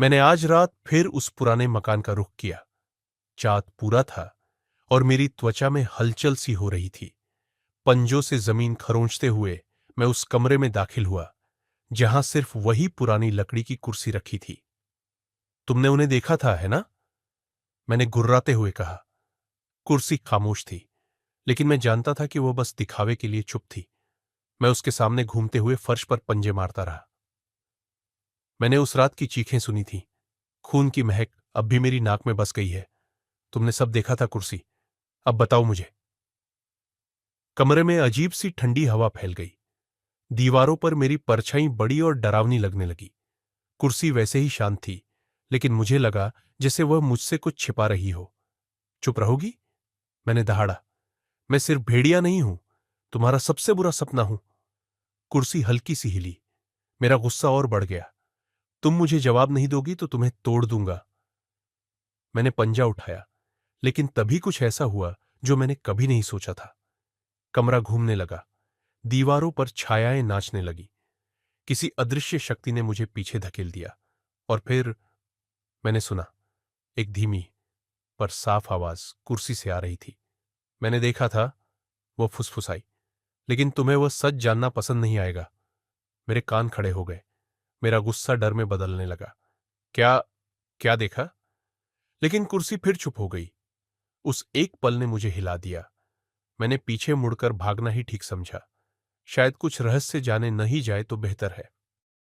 मैंने आज रात फिर उस पुराने मकान का रुख किया। चाँद पूरा था और मेरी त्वचा में हलचल सी हो रही थी। पंजों से जमीन खरोंचते हुए मैं उस कमरे में दाखिल हुआ जहां सिर्फ वही पुरानी लकड़ी की कुर्सी रखी थी। तुमने उन्हें देखा था, है ना? मैंने गुर्राते हुए कहा। कुर्सी खामोश थी, लेकिन मैं जानता था कि वह बस दिखावे के लिए चुप थी। मैं उसके सामने घूमते हुए फर्श पर पंजे मारता रहा। मैंने उस रात की चीखें सुनी थी। खून की महक अब भी मेरी नाक में बस गई है। तुमने सब देखा था कुर्सी। अब बताओ मुझे। कमरे में अजीब सी ठंडी हवा फैल गई। दीवारों पर मेरी परछाई बड़ी और डरावनी लगने लगी। कुर्सी वैसे ही शांत थी, लेकिन मुझे लगा जैसे वह मुझसे कुछ छिपा रही हो। चुप रहोगी? मैंने दहाड़ा। मैं सिर्फ भेड़िया नहीं हूं, तुम्हारा सबसे बुरा सपना हूं। कुर्सी हल्की सी हिली। मेरा गुस्सा और बढ़ गया। तुम मुझे जवाब नहीं दोगी तो तुम्हें तोड़ दूंगा। मैंने पंजा उठाया, लेकिन तभी कुछ ऐसा हुआ जो मैंने कभी नहीं सोचा था। कमरा घूमने लगा। दीवारों पर छायाएं नाचने लगी। किसी अदृश्य शक्ति ने मुझे पीछे धकेल दिया। और फिर मैंने सुना, एक धीमी पर साफ आवाज कुर्सी से आ रही थी। मैंने देखा था, वो फुसफुसाई। लेकिन तुम्हें वह सच जानना पसंद नहीं आएगा। मेरे कान खड़े हो गए। मेरा गुस्सा डर में बदलने लगा। क्या क्या देखा? लेकिन कुर्सी फिर चुप हो गई। उस एक पल ने मुझे हिला दिया। मैंने पीछे मुड़कर भागना ही ठीक समझा। शायद कुछ रहस्य जाने नहीं जाए तो बेहतर है।